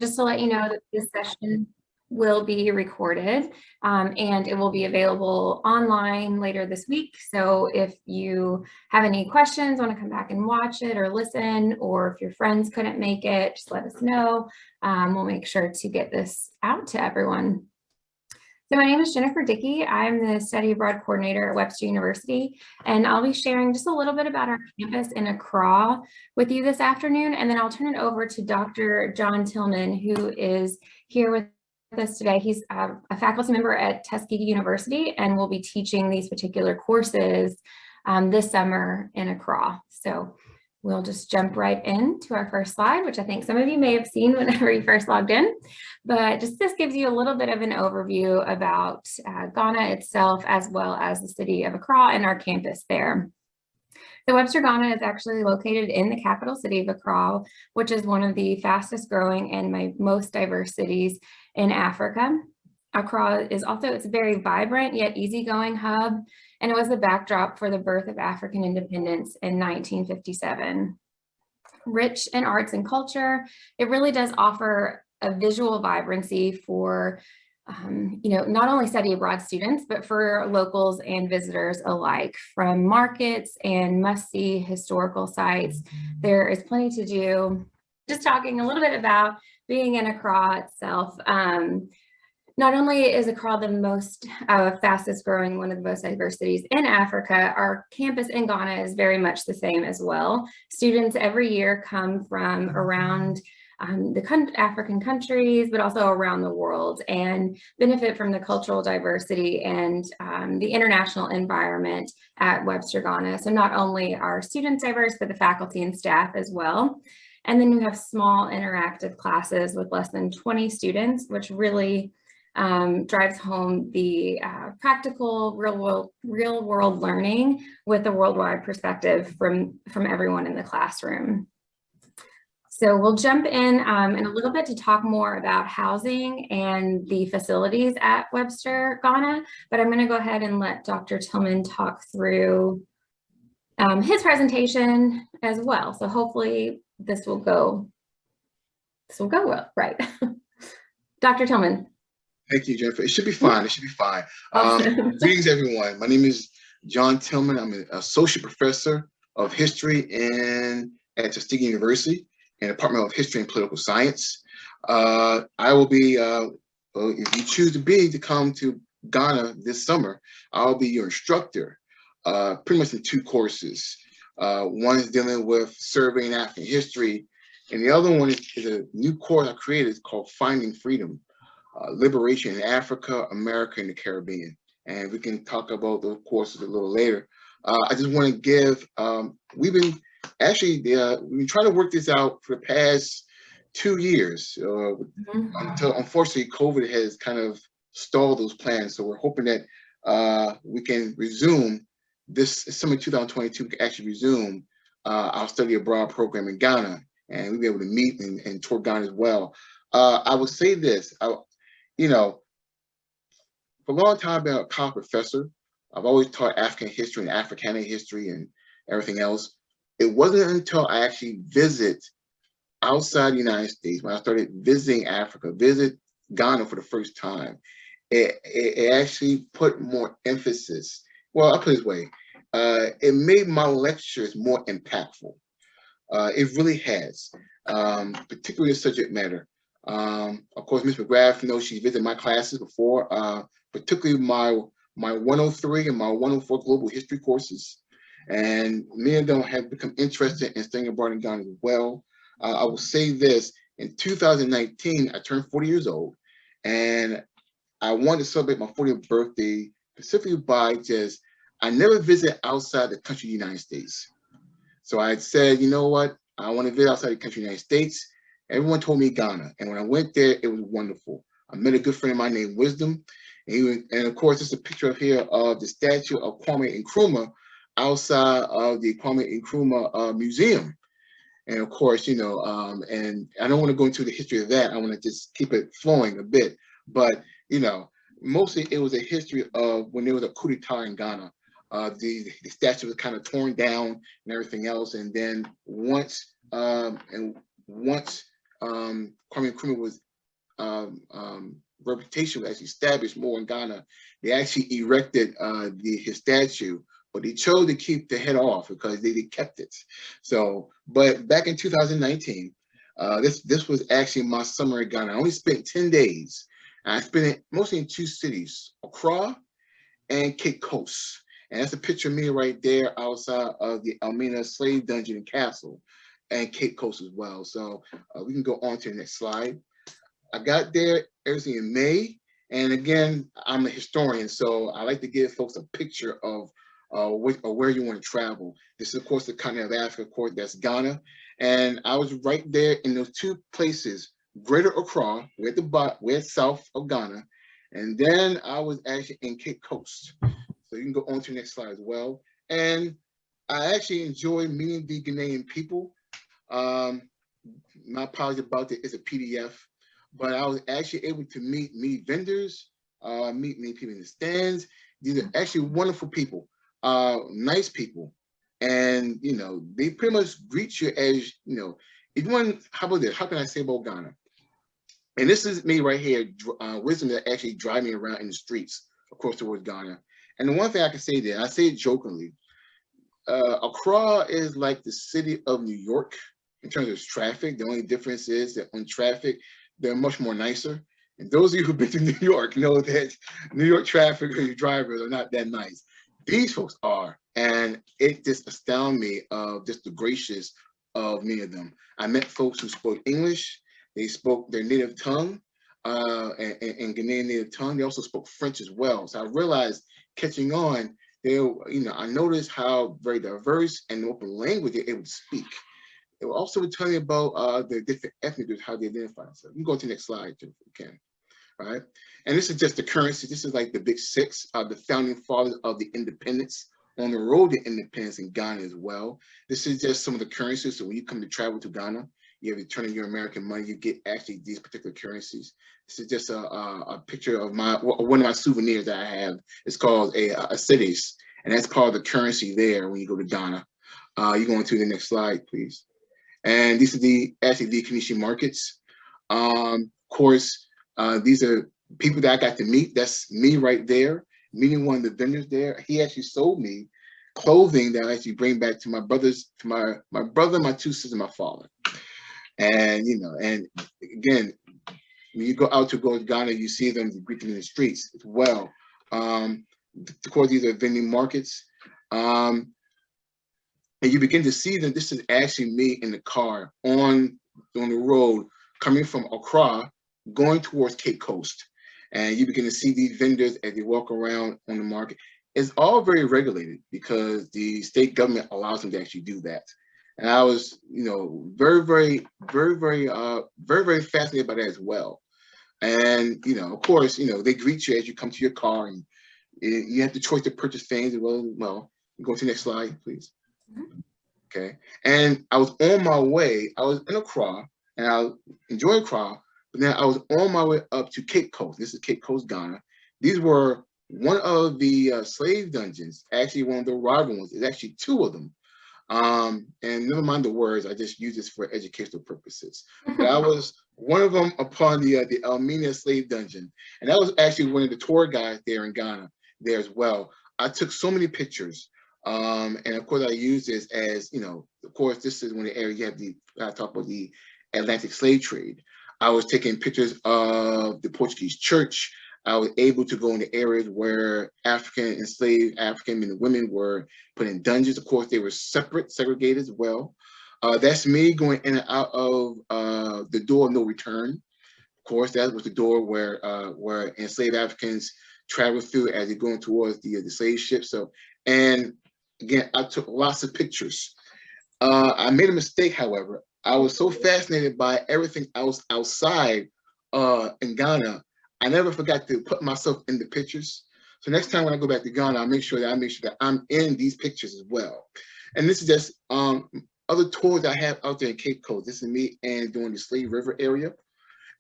Just to let you know that this session will be recorded and it will be available online later this week. So if you have any questions, want to come back and watch it or listen, or if your friends couldn't make it, just let us know. We'll make sure to get this out to everyone. So my name is Jennifer Dickey. I'm the Study Abroad Coordinator at Webster University, and I'll be sharing just a little bit about our campus in Accra with you this afternoon, and then I'll turn it over to Dr. John Tillman, who is here with us today. He's a faculty member at Tuskegee University and will be teaching these particular courses this summer in Accra. So we'll just jump right into our first slide, which I think some of you may have seen whenever you first logged in. But just this gives you a little bit of an overview about Ghana itself, as well as the city of Accra and our campus there. So Webster Ghana is actually located in the capital city of Accra, which is one of the fastest growing and most diverse cities in Africa. Accra is also, it's a very vibrant yet easygoing hub, and it was the backdrop for the birth of African independence in 1957. Rich in arts and culture, it really does offer a visual vibrancy for not only study abroad students, but for locals and visitors alike. From markets and must-see historical sites, there is plenty to do. Just talking a little bit about being in Accra itself. Not only is Accra the most fastest growing, one of the most diverse cities in Africa, our campus in Ghana is very much the same as well. Students every year come from around the African countries, but also around the world, and benefit from the cultural diversity and the international environment at Webster Ghana. So not only are students diverse, but the faculty and staff as well. And then we have small interactive classes with less than 20 students, which really drives home the practical real world learning with a worldwide perspective from everyone in the classroom. So we'll jump in a little bit to talk more about housing and the facilities at Webster Ghana, but I'm going to go ahead and let Dr. Tillman talk through his presentation as well. So hopefully this will go well, right? Dr. Tillman. Thank you, Jennifer. It should be fine. It should be fine. Greetings, everyone. My name is John Tillman. I'm an associate professor of history at Tuskegee University in the Department of History and Political Science. I will be, if you choose to come to Ghana this summer, I'll be your instructor, pretty much in two courses. One is dealing with surveying African history, and the other one is a new course I created called Finding Freedom. Liberation in Africa, America, and the Caribbean. And we can talk about those courses a little later. I just want to give, we've been trying to work this out for the past 2 years until unfortunately COVID has kind of stalled those plans. So we're hoping that we can resume this summer 2022, we can actually resume our study abroad program in Ghana, and we'll be able to meet and tour Ghana as well. I will say this, for a long time, I've been a college professor. I've always taught African history and Africana history and everything else. It wasn't until I actually visit outside the United States, when I started visiting Africa, visit Ghana for the first time, it actually put more emphasis. Well, I'll put it this way. It made my lectures more impactful. It really has, particularly the subject matter. Of course, Ms. McGrath knows she's visited my classes before, particularly my 103 and my 104 global history courses. And many of them have become interested in studying abroad in Ghana as well. I will say this, in 2019, I turned 40 years old, and I wanted to celebrate my 40th birthday specifically by I never visit outside the country of the United States. So I said, you know what, I want to visit outside the country of the United States. Everyone told me Ghana, and when I went there, it was wonderful. I met a good friend of mine named Wisdom, and of course, this is a picture up here of the statue of Kwame Nkrumah outside of the Kwame Nkrumah Museum. And of course, and I don't want to go into the history of that. I want to just keep it flowing a bit. But, mostly it was a history of when there was a coup d'etat in Ghana. The statue was kind of torn down and everything else. And then once Kwame Nkrumah was reputation was actually established more in Ghana, they actually erected his statue, but they chose to keep the head off because they kept it. So, but back in 2019, this was actually my summer in Ghana. I only spent 10 days. And I spent it mostly in two cities, Accra and Cape Coast. And that's a picture of me right there outside of the Elmina slave dungeon and castle and Cape Coast as well. So we can go on to the next slide. I got there everything in May. And again, I'm a historian, so I like to give folks a picture of where you want to travel. This is, of course, the continent of Africa, of course, that's Ghana. And I was right there in those two places, Greater Accra, we're south of Ghana. And then I was actually in Cape Coast. So you can go on to the next slide as well. And I actually enjoyed meeting the Ghanaian people. My apology about it, it's a PDF. But I was actually able to meet many vendors, meet many people in the stands. These are actually wonderful people, nice people. And, you know, they pretty much greet you as, you know, if you want, how about this? How can I say about Ghana? And this is me right here, wisdom that actually drive me around in the streets, of course, towards Ghana. And the one thing I can say there, I say it jokingly, Accra is like the city of New York in terms of traffic. The only difference is that on traffic, they're much more nicer. And those of you who've been to New York know that New York traffic or your drivers are not that nice. These folks are, and it just astounded me of just the gracious of many of them. I met folks who spoke English, they spoke their native tongue, and Ghanaian native tongue. They also spoke French as well. So I realized catching on, I noticed how very diverse and open language they're able to speak. It will also tell you about the different ethnic groups, how they identify themselves. You can go to the next slide, if you can. Right? And this is just the currency. This is like the big six, the founding fathers of the independence on the road to independence in Ghana as well. This is just some of the currencies. So when you come to travel to Ghana, you have to turn in your American money, you get actually these particular currencies. This is just a picture of one of my souvenirs that I have. It's called a cities, and that's part of the currency there when you go to Ghana. You go on to the next slide, please. And these are actually the Kenichi markets. Of course, these are people that I got to meet. That's me right there, meeting one of the vendors there. He actually sold me clothing that I actually bring back to my brothers, to my brother, my two sisters, and my father. And, you know, and again, when you go out to go to Ghana, you see them, you greet them in the streets as well. Of course, these are vending markets. And you begin to see them. This is actually me in the car on the road coming from Accra, going towards Cape Coast. And you begin to see these vendors as they walk around on the market. It's all very regulated because the state government allows them to actually do that. And I was, you know, very fascinated by that as well. And, you know, of course, you know, they greet you as you come to your car, and you have the choice to purchase things. Well, go to the next slide, please. Okay. And I was on my way, I was in Accra, and I enjoyed Accra, but then I was on my way up to Cape Coast. This is Cape Coast, Ghana. These were one of the slave dungeons, actually one of the rival ones. There's actually two of them. And never mind the words, I just use this for educational purposes. But I was one of them upon the Elmina slave dungeon. And that was actually one of the tour guides there in Ghana there as well. I took so many pictures. And of course I use this as, you know, of course, this is when the area you have I talk about the Atlantic slave trade. I was taking pictures of the Portuguese church. I was able to go into areas where African enslaved African men and women were put in dungeons. Of course, they were segregated as well. That's me going in and out of the door of no return. Of course, that was the door where enslaved Africans traveled through as they're going towards the slave ship. So, and again, I took lots of pictures. I made a mistake, however. I was so fascinated by everything else outside in Ghana, I never forgot to put myself in the pictures. So next time when I go back to Ghana, I make sure that I'm in these pictures as well. And this is just other tours I have out there in Cape Coast. This is me and doing the Slave River area.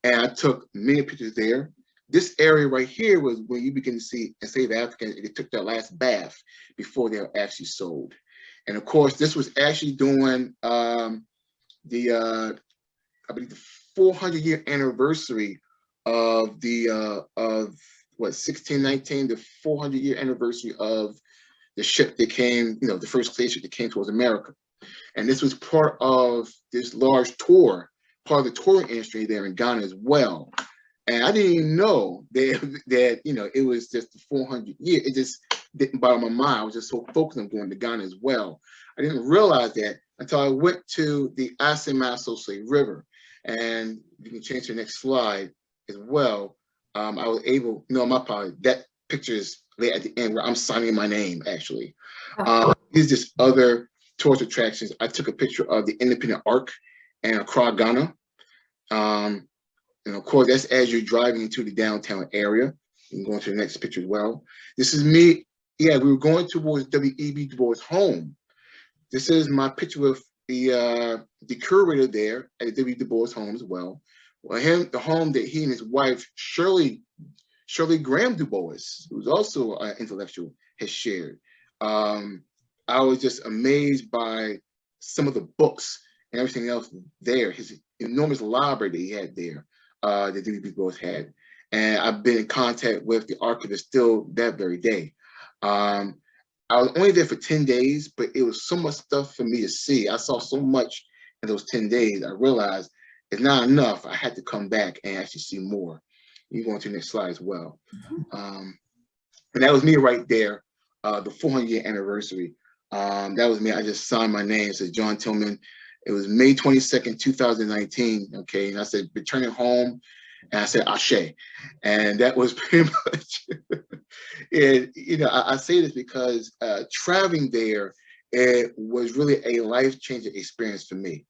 And I took many pictures there. This area right here was where you begin to see enslaved Africans, they took their last bath before they were actually sold. And of course, this was actually during I believe the 400-year anniversary of the of what 1619, the 400-year anniversary of the ship that came, you know, the first slave ship that came towards America. And this was part of this large tour, part of the touring industry there in Ghana as well. And I didn't even know that you know, it was just the 400 year. It just didn't bother my mind. I was just so focused on going to Ghana as well. I didn't realize that until I went to the Asemaso River. And you can change to the next slide as well. I was able, no, my apologies, that picture is there at the end where I'm signing my name, actually. These just other tourist attractions. I took a picture of the Independent Arc in Accra, Ghana. And of course, that's as you're driving into the downtown area. You can go into the next picture as well. This is me. Yeah, we were going towards W.E.B. Du Bois' home. This is my picture with the curator there at the W. Du Bois home as well. Well, the home that he and his wife, Shirley Graham Du Bois, who's also an intellectual, has shared. I was just amazed by some of the books and everything else there, his enormous library that he had there, that W. Du Bois had. And I've been in contact with the archivist still that very day. I was only there for 10 days, but it was so much stuff for me to see. I saw so much in those 10 days. I realized it's not enough. I had to come back and actually see more. You go on to the next slide as well. And that was me right there, the 400-year anniversary. That was me. I just signed my name. It says John Tillman. It was May 22nd, 2019. Okay, and I said returning home, and I said Ashe, and that was pretty much. And you know, I say this because traveling there, it was really a life-changing experience for me.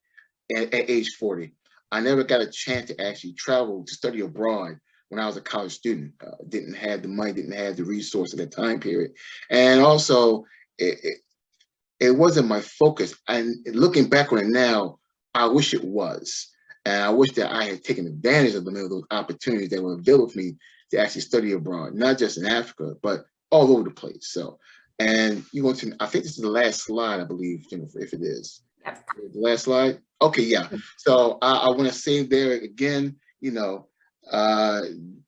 At age 40, I never got a chance to actually travel to study abroad when I was a college student. Didn't have the money, didn't have the resource at that time period, and also it wasn't my focus. And looking back on it now, I wish it was. And I wish that I had taken advantage of those opportunities that were available for me to actually study abroad, not just in Africa, but all over the place. So, and you want to, I think this is the last slide, I believe, Jennifer, if it is. Yep. The last slide? Okay, yeah. So I want to say there again, you know,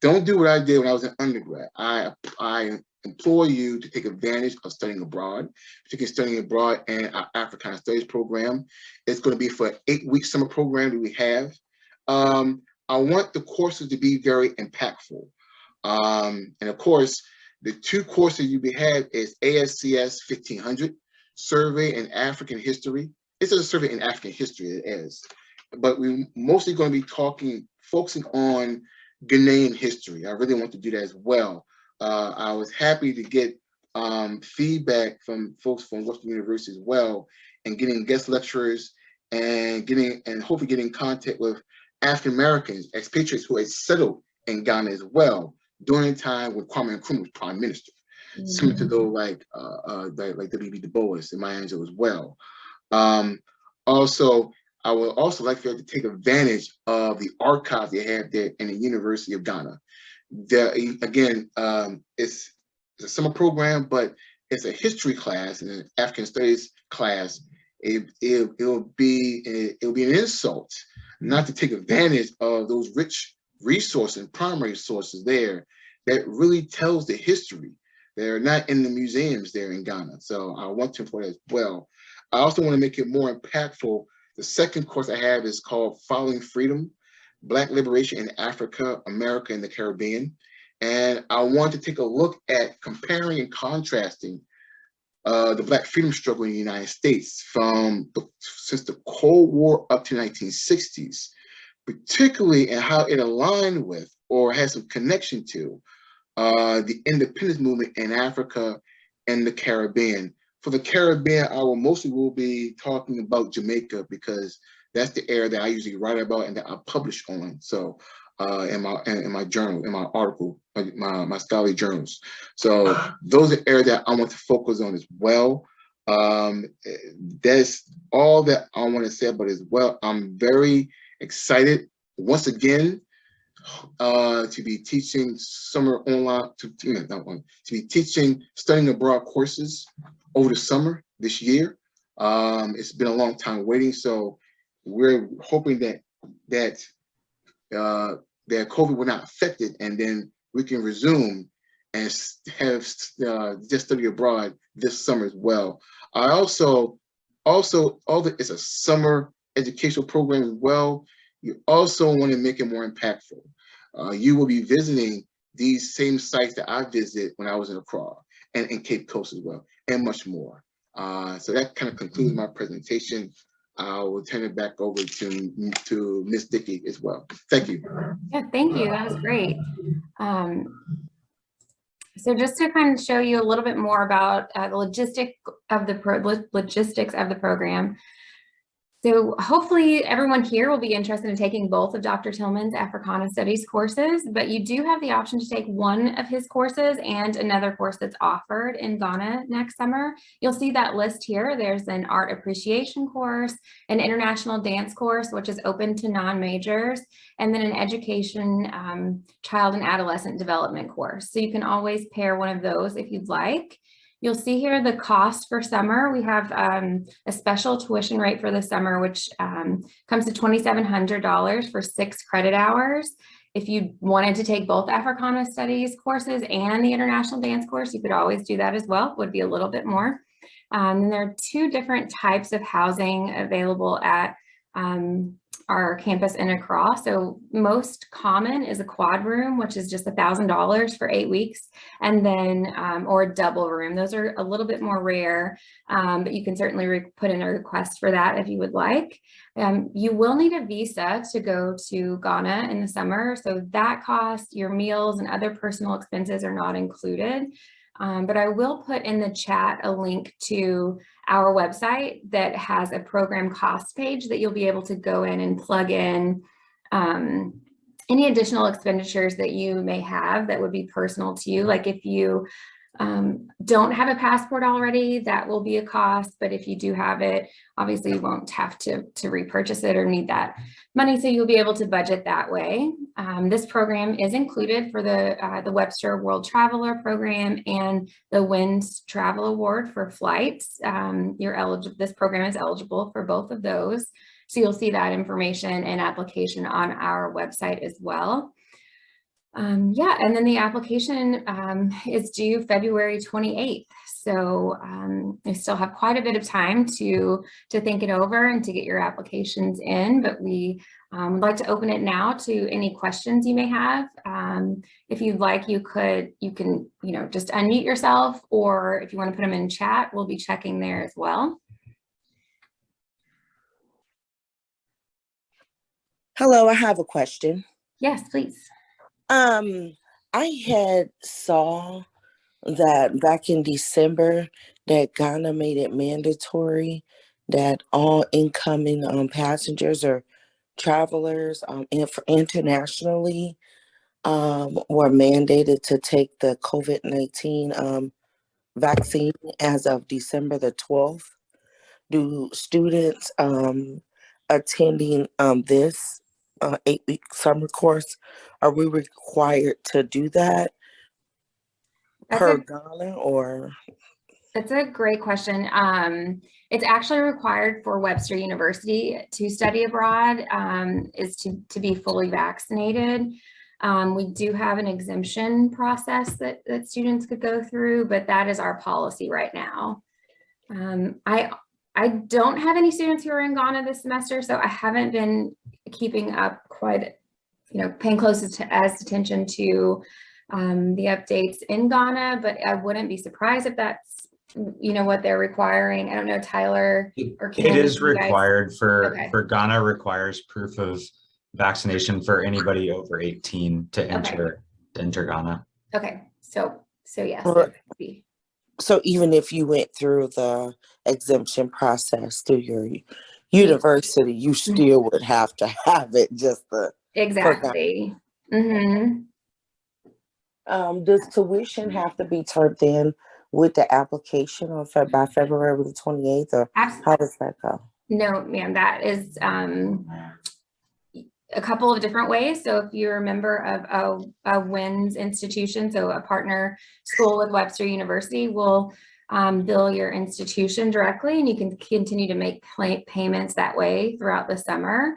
don't do what I did when I was an undergrad. I implore you to take advantage of studying abroad, particularly studying abroad in our Africana Studies program. It's going to be for an 8-week summer program that we have. I want the courses to be very impactful. And of course, the 2 courses you have is AFCS 1500, Survey in African History. It's a survey in African history, it is. But we're mostly going to be focusing on Ghanaian history. I really want to do that as well. I was happy to get feedback from folks from Webster University as well, and getting guest lecturers and hopefully getting in contact with African Americans, expatriates who had settled in Ghana as well during the time when Kwame Nkrumah was prime minister, similar to those like W.B. Du Bois and Maya Angelou as well. Also, I would also like for you to take advantage of the archive they have there in the University of Ghana. Again, it's a summer program, but it's a history class and an African Studies class. It'll be an insult not to take advantage of those rich resources and primary sources there that really tells the history. They're not in the museums there in Ghana. So I want to for that as well. I also want to make it more impactful. The second course I have is called Following Freedom, Black Liberation in Africa, America, and the Caribbean. And I want to take a look at comparing and contrasting the Black freedom struggle in the United States since the Cold War up to the 1960s, particularly in how it aligned with or has some connection to the independence movement in Africa and the Caribbean. For the Caribbean, I will be talking about Jamaica because that's the area that I usually write about and that I publish on. So in my journal, in my article, my scholarly journals. So those are areas that I want to focus on as well. That's all that I want to say about it as well. I'm very excited once again to be teaching summer online, to be teaching studying abroad courses over the summer this year. It's been a long time waiting, so we're hoping that that COVID will not affect it, and then we can resume and have just study abroad this summer as well. I also it's a summer educational program as well. You also want to make it more impactful. You will be visiting these same sites that I visited when I was in Accra and in Cape Coast as well, and much more. So that kind of concludes my presentation. I will turn it back over to Ms. Dickey as well. Thank you. Yeah, thank you. That was great. So just to kind of show you a little bit more about the logistics of the program. So hopefully everyone here will be interested in taking both of Dr. Tillman's Africana Studies courses, but you do have the option to take one of his courses and another course that's offered in Ghana next summer. You'll see that list here. There's an art appreciation course, an international dance course, which is open to non-majors, and then an education child and adolescent development course. So you can always pair one of those if you'd like. You'll see here the cost for summer. We have a special tuition rate for the summer, which comes to $2,700 for 6 credit hours. If you wanted to take both Africana Studies courses and the International Dance course, you could always do that as well. It would be a little bit more. And there are 2 different types of housing available at our campus in Accra. So most common is a quad room, which is just $1,000 for 8 weeks, and then or a double room. Those are a little bit more rare, but you can certainly put in a request for that if you would like. You will need a visa to go to Ghana in the summer, so that cost, your meals and other personal expenses are not included. But I will put in the chat a link to our website that has a program cost page that you'll be able to go in and plug in any additional expenditures that you may have that would be personal to you. Like if you don't have a passport already, that will be a cost, but if you do have it, obviously you won't have to repurchase it or need that money, so you'll be able to budget that way. This program is included for the Webster World Traveler Program and the WINS Travel Award for flights. This program is eligible for both of those, so you'll see that information and application on our website as well. Yeah, and then the application is due February 28th. So you still have quite a bit of time to think it over and to get your applications in, but we would like to open it now to any questions you may have. If you'd like, you can just unmute yourself, or if you want to put them in chat, we'll be checking there as well. Hello, I have a question. Yes, please. I had saw that back in December that Ghana made it mandatory that all incoming passengers or travelers internationally were mandated to take the COVID-19 vaccine as of December the 12th. Do students attending this 8-week summer course, are we required to do that per Ghana, or? That's a great question. It's actually required for Webster University to study abroad, is to be fully vaccinated. We do have an exemption process that students could go through, but that is our policy right now. I don't have any students who are in Ghana this semester, so I haven't been keeping up quite, paying close attention to the updates in Ghana, but I wouldn't be surprised if that's, what they're requiring. I don't know, Tyler or Kim, it is required for Ghana requires proof of vaccination for anybody over 18 to enter Ghana. Okay, so yes. So even if you went through the exemption process through your university, you still would have to have it exactly. Mm-hmm. Does tuition have to be turned in with the application by February the 28th, or how does that go? No, ma'am, that is a couple of different ways. So if you're a member of a WINS institution, so a partner school with Webster University, will bill your institution directly, and you can continue to make payments that way throughout the summer.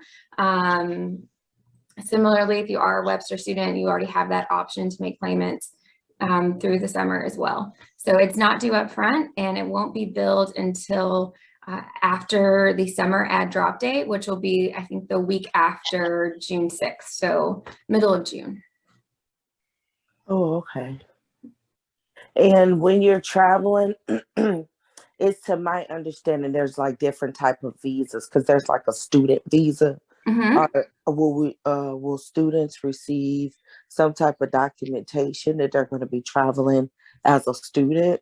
Similarly, if you are a Webster student, you already have that option to make payments through the summer as well. So it's not due up front, and it won't be billed until after the summer ad drop date, which will be, I think, the week after June 6th. So middle of June. Oh, okay. And when you're traveling, it's to my understanding, there's like different type of visas, because there's like a student visa. Will students receive some type of documentation that they're going to be traveling as a student?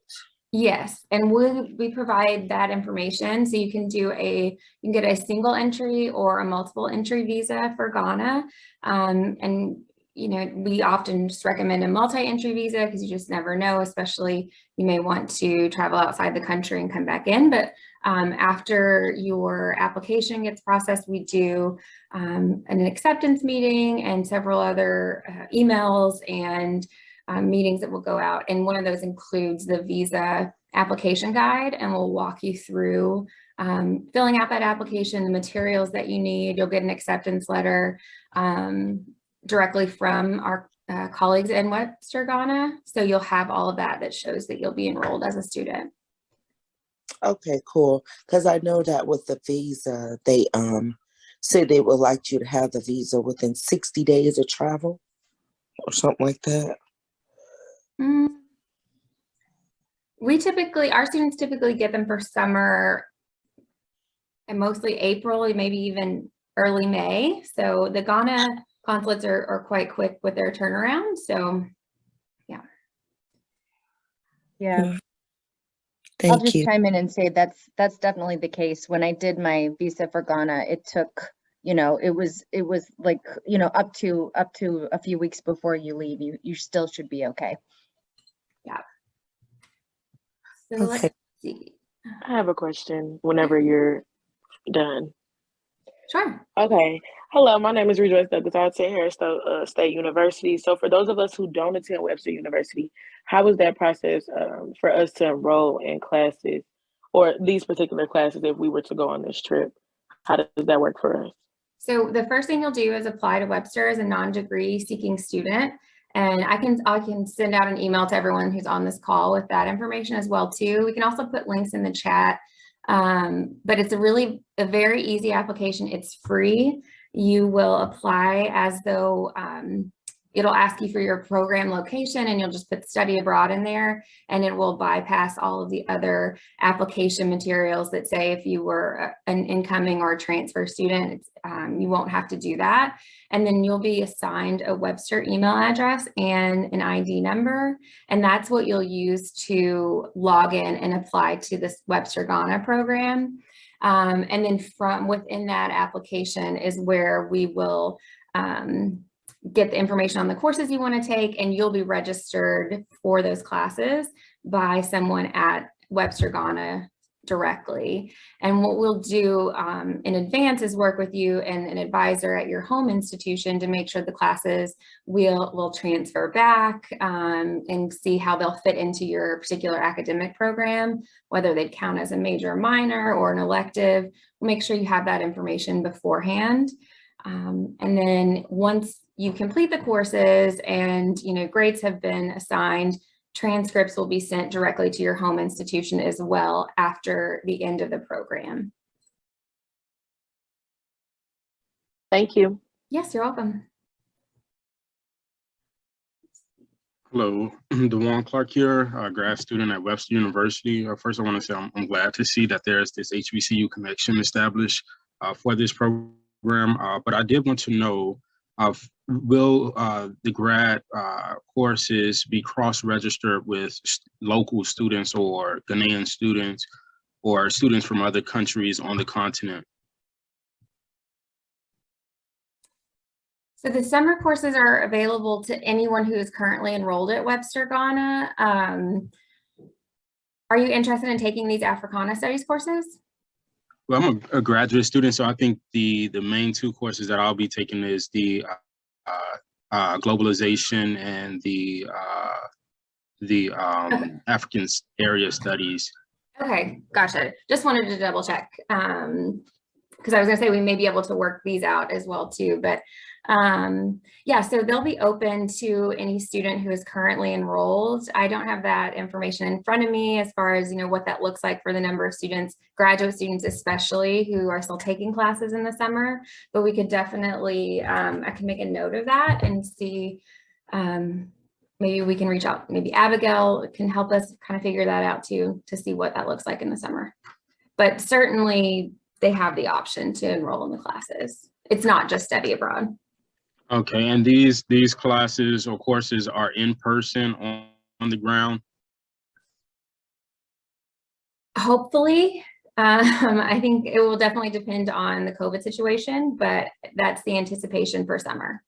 Yes, and we provide that information, so you can get a single entry or a multiple entry visa for Ghana, and we often just recommend a multi-entry visa because you just never know, especially you may want to travel outside the country and come back in. But after your application gets processed, we do an acceptance meeting and several other emails and meetings that will go out. And one of those includes the visa application guide, and we'll walk you through filling out that application, the materials that you need. You'll get an acceptance letter directly from our colleagues in Webster Ghana. So you'll have all of that shows that you'll be enrolled as a student. Okay, cool. Because I know that with the visa, they said they would like you to have the visa within 60 days of travel or something like that. Our students typically get them for summer and mostly April, maybe even early May. So the Ghana consulates are quite quick with their turnaround. So yeah. Yeah. Thank I'll just you. chime in and say that's definitely the case. When I did my visa for Ghana, it took, it was like, up to a few weeks before you leave, you still should be okay. Yeah. So Okay. let's see. I have a question whenever you're done. Sure. Okay. Hello, my name is Rejoice Douglas. I attend Harris State University. So for those of us who don't attend Webster University, how is that process for us to enroll in classes or these particular classes if we were to go on this trip? How does that work for us? So the first thing you'll do is apply to Webster as a non-degree seeking student. And I can send out an email to everyone who's on this call with that information as well too. We can also put links in the chat. But it's a very easy application. It's free. You will apply as though it'll ask you for your program location, and you'll just put study abroad in there, and it will bypass all of the other application materials that say if you were an incoming or a transfer student, you won't have to do that. And then you'll be assigned a Webster email address and an ID number, and that's what you'll use to log in and apply to this Webster Ghana program. And then from within that application is where we will get the information on the courses you want to take, and you'll be registered for those classes by someone at Webster Ghana directly. And what we'll do in advance is work with you and an advisor at your home institution to make sure the classes will transfer back and see how they'll fit into your particular academic program, whether they'd count as a major or minor or an elective. We'll make sure you have that information beforehand. And then once you complete the courses and grades have been assigned, transcripts will be sent directly to your home institution as well after the end of the program. Thank you. Yes, you're welcome. Hello, Dewan Clark here, a grad student at Webster University. First, I want to say I'm glad to see that there's this HBCU connection established for this program. But I did want to know, will the grad courses be cross-registered with local students or Ghanaian students or students from other countries on the continent? So the summer courses are available to anyone who is currently enrolled at Webster Ghana. Are you interested in taking these Africana Studies courses? Well, I'm a graduate student, so I think the main two courses that I'll be taking is the globalization and the Okay. African area studies. Okay, gotcha. Just wanted to double check. because I was gonna say we may be able to work these out as well too, but yeah, so they'll be open to any student who is currently enrolled. I don't have that information in front of me as far as, you know, what that looks like for the number of students, graduate students especially, who are still taking classes in the summer, but we could definitely, I can make a note of that and see, maybe we can reach out, maybe Abigail can help us kind of figure that out too, to see what that looks like in the summer. But certainly they have the option to enroll in the classes. It's not just study abroad. Okay, and these classes or courses are in person on the ground? Hopefully, I think it will definitely depend on the COVID situation, but that's the anticipation for summer.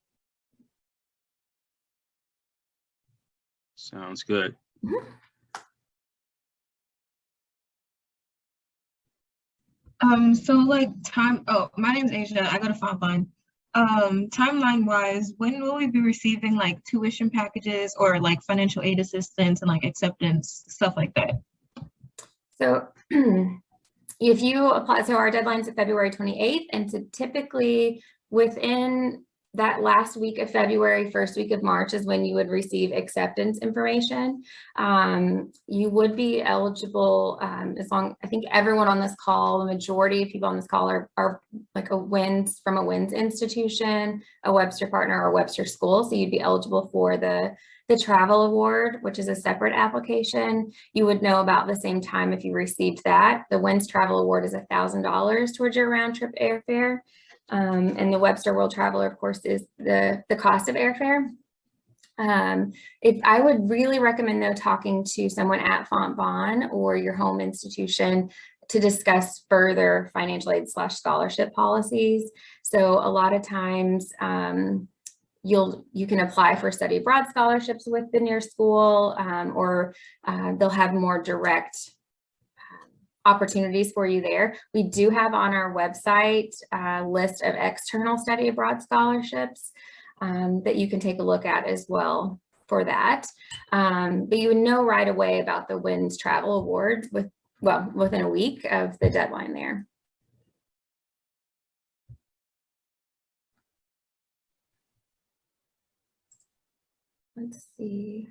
Sounds good. So like my name's Asia, I go to Fontbonne. Timeline wise, when will we be receiving like tuition packages or like financial aid assistance and like acceptance, stuff like that? So if you apply, so our deadline is February 28th, and so typically within that last week of February, first week of March is when you would receive acceptance information. You would be eligible as long, I think everyone on this call, the majority of people on this call are like from a WINS institution, a Webster partner, or a Webster school. So you'd be eligible for the travel award, which is a separate application. You would know about the same time if you received that. The WINS travel award is $1,000 towards your round trip airfare. And the Webster World Traveler, of course, is the cost of airfare. I would really recommend, though, talking to someone at Fontbonne or your home institution to discuss further financial aid / scholarship policies. So a lot of times you can apply for study abroad scholarships within your school, or they'll have more direct opportunities for you there. We do have on our website a list of external study abroad scholarships that you can take a look at as well for that. But you would know right away about the WINS Travel Award within a week of the deadline there. Let's see.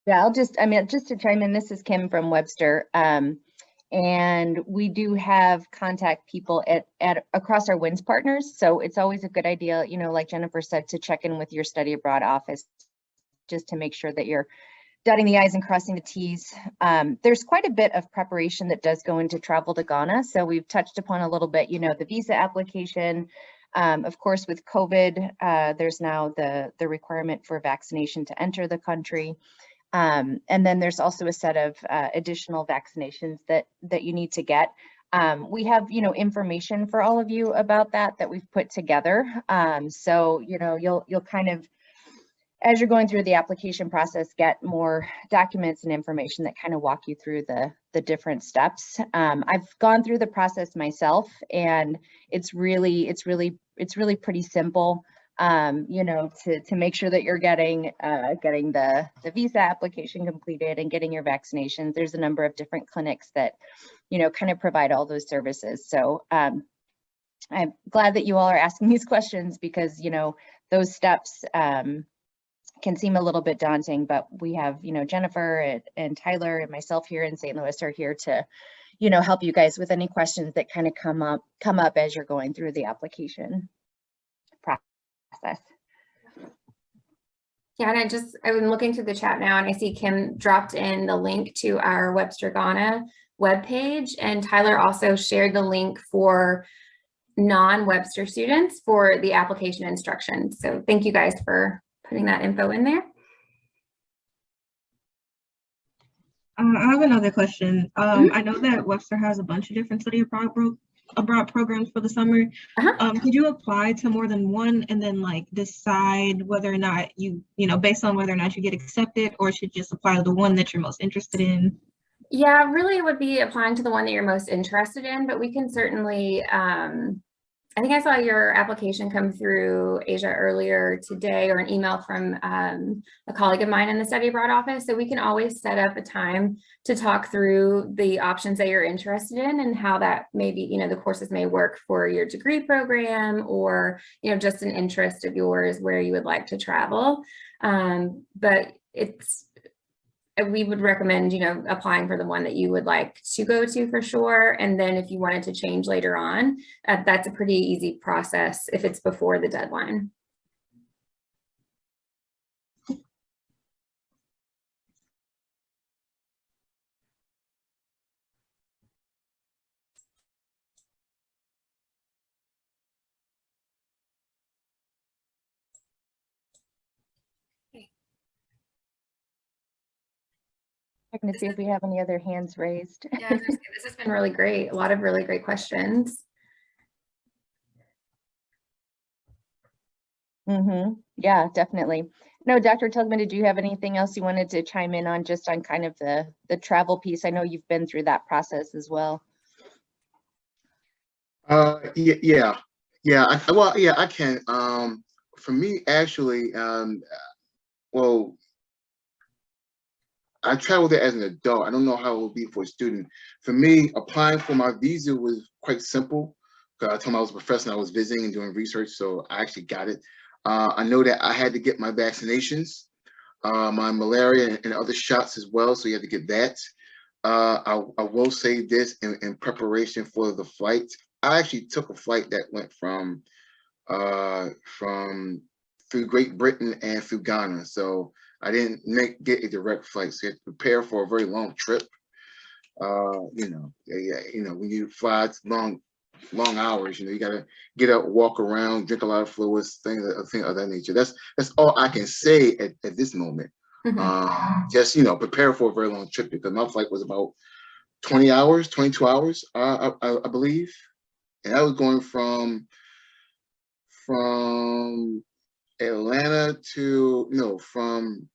Yeah, just to chime in, this is Kim from Webster. And we do have contact people at across our WINS partners. So it's always a good idea, you know, like Jennifer said, to check in with your study abroad office just to make sure that you're dotting the I's and crossing the T's. There's quite a bit of preparation that does go into travel to Ghana. So we've touched upon a little bit, you know, the visa application. Of course, with COVID, there's now the requirement for vaccination to enter the country. And then there's also a set of additional vaccinations that you need to get. We have, you know, information for all of you about that we've put together. So, you know, you'll kind of, as you're going through the application process, get more documents and information that kind of walk you through the different steps. I've gone through the process myself, and it's really pretty simple. You know, to make sure that you're getting the visa application completed and getting your vaccinations. There's a number of different clinics that, you know, kind of provide all those services. So I'm glad that you all are asking these questions, because, you know, those steps can seem a little bit daunting, but we have, you know, Jennifer and Tyler and myself here in St. Louis are here to, you know, help you guys with any questions that kind of come up as you're going through the application process. Yeah, and I've been looking through the chat now, and I see Kim dropped in the link to our Webster Ghana webpage, and Tyler also shared the link for non-Webster students for the application instructions. So thank you guys for putting that info in there. I have another question. I know that Webster has a bunch of different study abroad programs for the summer. Could you apply to more than one and then like decide whether or not you know, based on whether or not you get accepted, or should you just apply to the one that you're most interested in? Yeah, really it would be applying to the one that you're most interested in, but we can certainly, I think I saw your application come through, Asia, earlier today, or an email from a colleague of mine in the study abroad office. So we can always set up a time to talk through the options that you're interested in and how that maybe, you know, the courses may work for your degree program, or, you know, just an interest of yours where you would like to travel. But we would recommend, you know, applying for the one that you would like to go to for sure. And then if you wanted to change later on, that's a pretty easy process if it's before the deadline. Checking to see if we have any other hands raised. Yeah, this has been really great. A lot of really great questions. Yeah, definitely. No, Dr. Tilghman, did you have anything else you wanted to chime in on, just on kind of the travel piece? I know you've been through that process as well. Yeah, I can. For me, actually, well, I traveled there as an adult. I don't know how it will be for a student. For me, applying for my visa was quite simple, because I told them I was a professor and I was visiting and doing research, so I actually got it. I know that I had to get my vaccinations, my malaria and other shots as well, so you have to get that. I will say this in preparation for the flight. I actually took a flight that went from through Great Britain and through Ghana, so I didn't get a direct flight. So you have to prepare for a very long trip. You know, when you fly long hours, you know, you gotta get up, walk around, drink a lot of fluids, things of that nature. That's all I can say at this moment. Just, you know, prepare for a very long trip, because my flight was about 20 hours, 22 hours, I believe. And I was going from Atlanta to, no, from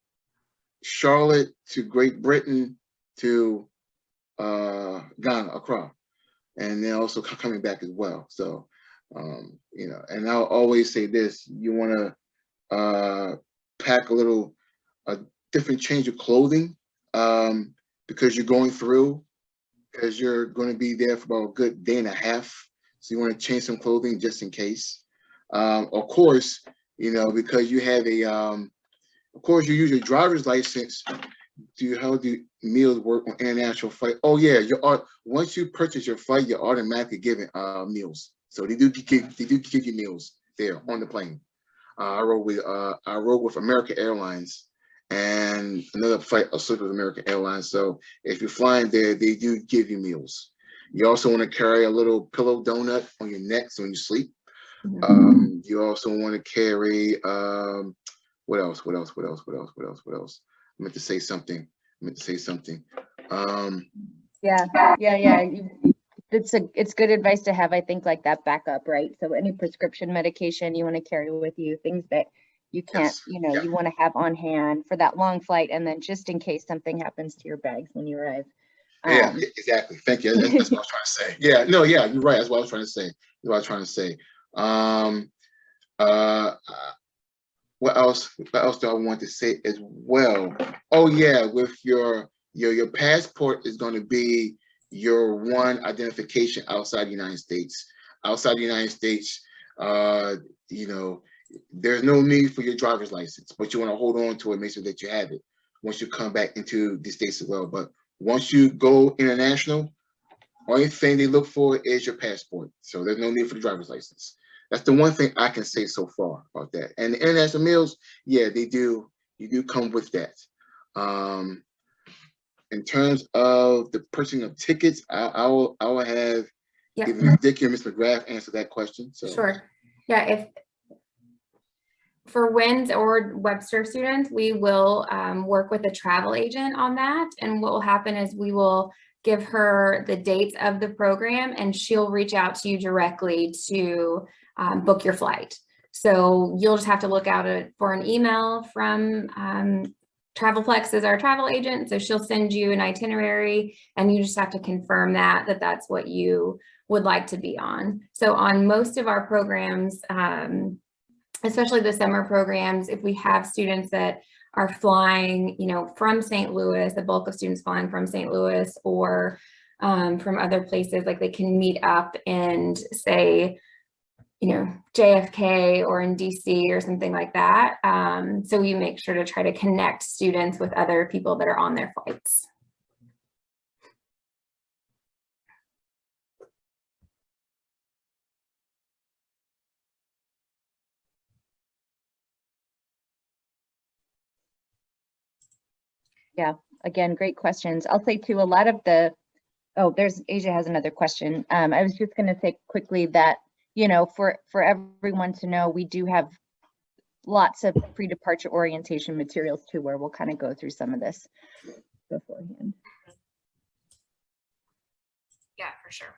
Charlotte to Great Britain to Ghana, Accra, and then also coming back as well. So, you know, and I'll always say this: you want to pack a different change of clothing, because you're going to be there for about a good day and a half. So you want to change some clothing just in case. Of course, you know, because you have of course, you use your driver's license. How do meals work on international flight? Oh yeah, once you purchase your flight, you're automatically given meals. So they do give you meals there on the plane. I rode with American Airlines, and another flight associated with American Airlines. So if you're flying there, they do give you meals. You also want to carry a little pillow donut on your neck so when you sleep. You also want to carry what else? I meant to say something. Yeah. It's good advice to have, I think, like that backup, right? So any prescription medication you want to carry with you, things that you can't, you know, you want to have on hand for that long flight, and then just in case something happens to your bags when you arrive. Yeah, exactly. Thank you. That's what I was trying to say. Yeah, no, yeah, you're right. That's what I was trying to say. What else do I want to say as well? Oh yeah, with your passport is going to be your one identification outside the United States. Outside the United States, you know, there's no need for your driver's license, but you want to hold on to it, make sure that you have it once you come back into the States as well. But once you go international, only thing they look for is your passport. So there's no need for the driver's license. That's the one thing I can say so far about that. And the international meals, yeah, they do. You do come with that. In terms of the purchasing of tickets, I will have either Dickie or Ms. McGrath answer that question. So. Sure. Yeah, if for WINS or Webster students, we will work with a travel agent on that. And what will happen is we will give her the dates of the program, and she'll reach out to you directly to book your flight. So you'll just have to look out for an email from Travelplex is our travel agent. So she'll send you an itinerary, and you just have to confirm that that's what you would like to be on. So on most of our programs, especially the summer programs, if we have students that are flying, you know, from St. Louis, the bulk of students flying from St. Louis or from other places, like they can meet up and say, you know, JFK or in DC or something like that. So we make sure to try to connect students with other people that are on their flights. Yeah, again, great questions. I'll say too, a lot of the, oh, there's Asia has another question. I was just going to say quickly that, you know, for everyone to know, we do have lots of pre-departure orientation materials too, where we'll kind of go through some of this beforehand. Yeah, for sure.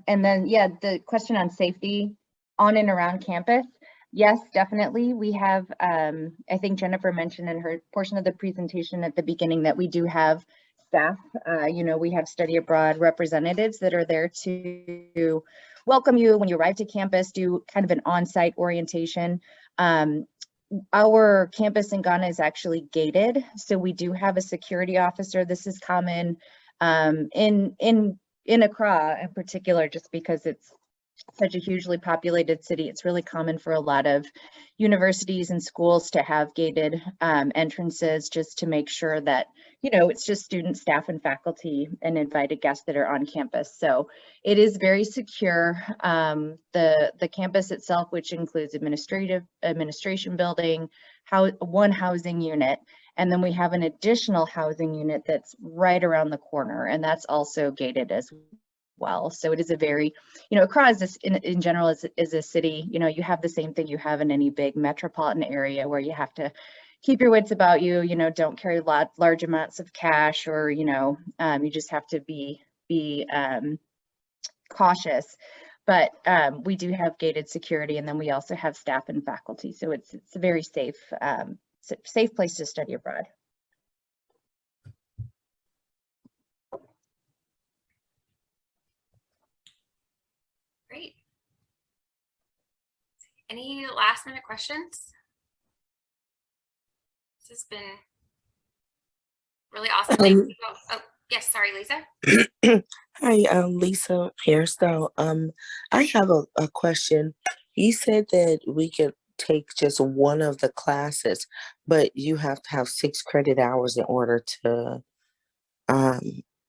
And then, yeah, the question on safety on and around campus. Yes, definitely. We have, I think Jennifer mentioned in her portion of the presentation at the beginning that we do have staff, you know, we have study abroad representatives that are there to welcome you when you arrive to campus, do kind of an on-site orientation. Our campus in Ghana is actually gated, so we do have a security officer. This is common in Accra in particular, just because it's such a hugely populated city. It's really common for a lot of universities and schools to have gated entrances just to make sure that, you know, it's just students, staff, and faculty and invited guests that are on campus. So it is very secure. The campus itself, which includes administration building, one housing unit, and then we have an additional housing unit that's right around the corner, and that's also gated as well. So it is a very, you know, Accra is in general is a city, you know, you have the same thing you have in any big metropolitan area where you have to keep your wits about you, you know, don't carry large amounts of cash, or, you know, you just have to be cautious. But we do have gated security, and then we also have staff and faculty. So it's a very safe place to study abroad. Great. Any last minute questions? This has been really awesome. Oh, yes, sorry, Lisa. Hi, Lisa Hairstyle. I have a question. You said that we could take just one of the classes, but you have to have 6 credit hours in order to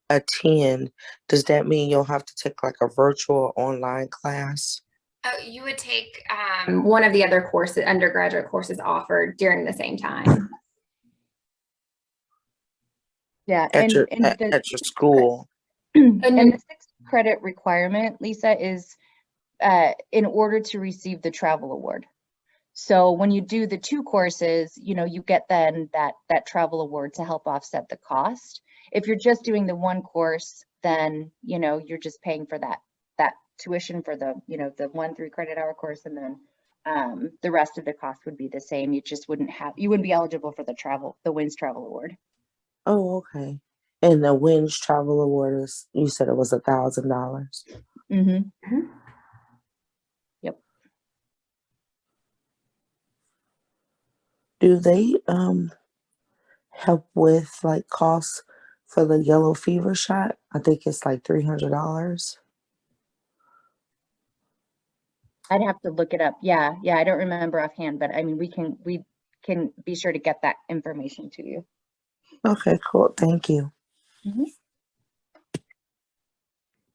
attend. Does that mean you'll have to take like a virtual online class? Oh, you would take one of the other courses, undergraduate courses offered during the same time. Yeah, At your school. And the 6 credit requirement, Lisa, is in order to receive the travel award. So when you do the 2 courses, you know, you get then that travel award to help offset the cost. If you're just doing the 1 course, then, you know, you're just paying for that tuition for the, you know, the 1 3 credit hour course, and then the rest of the cost would be the same. You just wouldn't be eligible for the WINS travel award. Oh, okay. And the WINS travel award is, you said it was $1,000. Mm-hmm. Yep. Do they help with like costs for the yellow fever shot? I think it's like $300. I'd have to look it up. Yeah, I don't remember offhand, but I mean, we can be sure to get that information to you. Okay, cool. Thank you. Mm-hmm.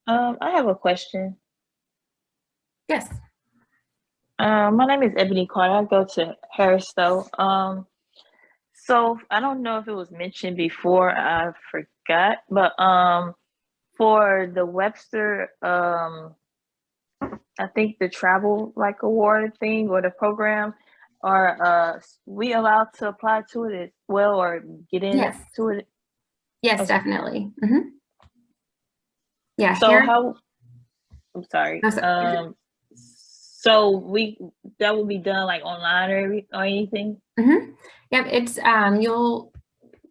I have a question. Yes. My name is Ebony Carter. I go to Harrisville. So I don't know if it was mentioned before, I forgot, but for the Webster, I think the travel like award thing or the program, are we allowed to apply to it as well or get into it? Yes, okay. Definitely. Mm-hmm. Yeah. So I'm sorry. So that will be done like online or anything? Mm-hmm. Yep. It's you'll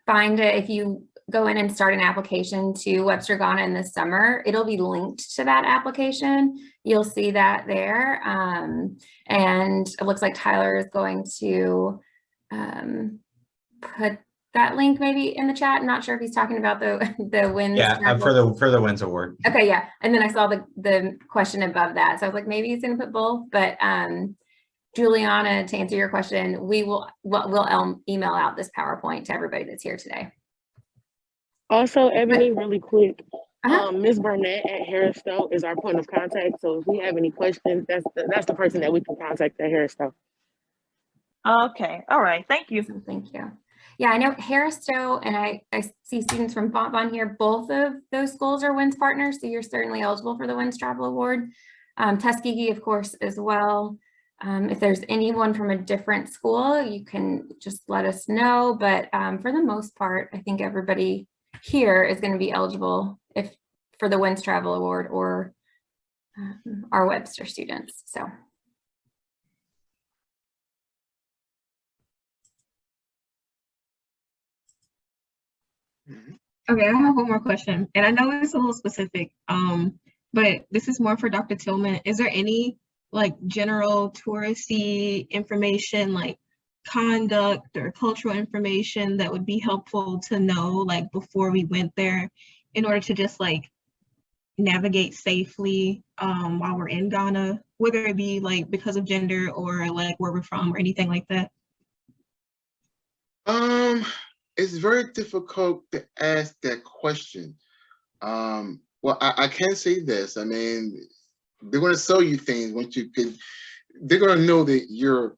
find it if you go in and start an application to Webster Ghana in the summer, it'll be linked to that application. You'll see that there. And it looks like Tyler is going to put that link maybe in the chat. I'm not sure if he's talking about the WINS. Yeah, for the WINS award. Okay, yeah. And then I saw the question above that. So I was like, maybe he's gonna put both, but Juliana, to answer your question, we'll email out this PowerPoint to everybody that's here today. Also, Ebony, really quick, Ms. Burnett at Harris Stowe is our point of contact. So if we have any questions, that's the person that we can contact at Harris Stowe. Okay, all right, thank you. So thank you. Yeah, I know Harris Stowe, and I see students from Bon here. Both of those schools are WINS partners, so you're certainly eligible for the WINS Travel Award. Tuskegee, of course, as well. If there's anyone from a different school, you can just let us know. But for the most part, I think everybody here is going to be eligible for the WINS Travel Award or our Webster students. So. Okay, I have one more question, and I know it's a little specific, but this is more for Dr. Tillman. Is there any like general touristy information, like conduct or cultural information that would be helpful to know, like before we went there, in order to just like navigate safely while we're in Ghana, whether it be like because of gender or like where we're from or anything like that? It's very difficult to ask that question. Well, I can say this. I mean, they're going to sell you things once you can. They're going to know that you're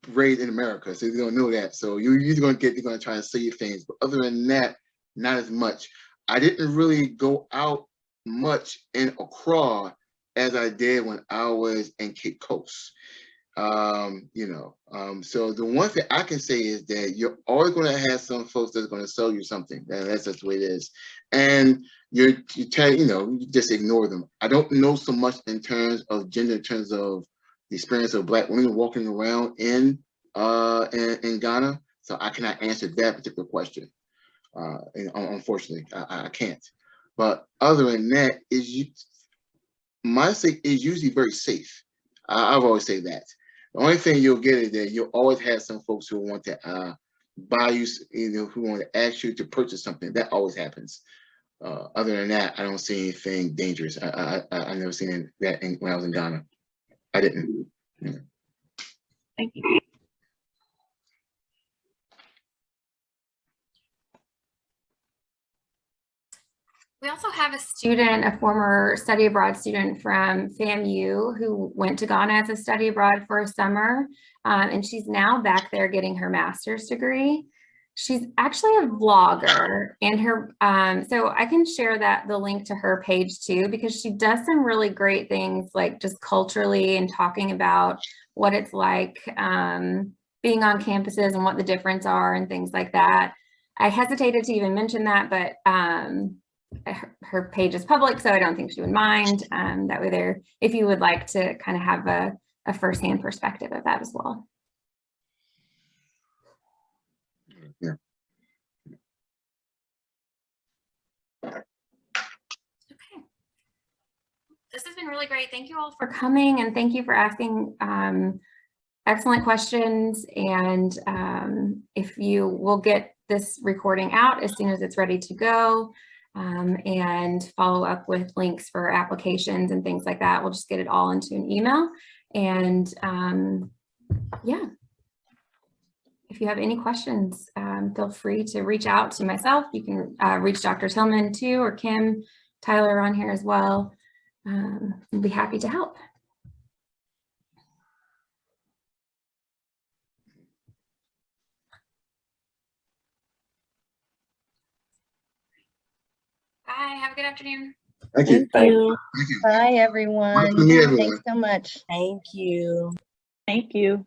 raised in America, so they're going to know that. So you're going to they're going to try to sell you things. But other than that, not as much. I didn't really go out much in Accra as I did when I was in Cape Coast. So the one thing I can say is that you're always going to have some folks that's going to sell you something. That's just the way it is. And you just ignore them. I don't know so much in terms of gender, in terms of the experience of Black women walking around in Ghana. So I cannot answer that particular question. Unfortunately, I can't. But other than that, my state is usually very safe. I've always said that. The only thing you'll get is that you'll always have some folks who want to buy you, who want to ask you to purchase something. That always happens. Other than that, I don't see anything dangerous. I never seen that when I was in Ghana. I didn't. Yeah. Thank you. We also have a student, a former study abroad student from FAMU who went to Ghana as a study abroad for a summer, and she's now back there getting her master's degree. She's actually a vlogger, and her so I can share the link to her page too, because she does some really great things, like just culturally and talking about what it's like being on campuses and what the difference are and things like that. I hesitated to even mention that, but her page is public, so I don't think she would mind. That way there, if you would like to kind of have a firsthand perspective of that as well. Yeah. Okay. This has been really great. Thank you all for coming, and thank you for asking excellent questions. And if you will get this recording out as soon as it's ready to go, and follow up with links for applications and things like that. We'll just get it all into an email. And yeah, if you have any questions, feel free to reach out to myself. You can reach Dr. Tillman too, or Kim, Tyler on here as well. We'll be happy to help. Bye. Have a good afternoon. Thank you. Thank you. Bye, everyone. Nice to meet everyone. Thanks so much. Thank you. Thank you.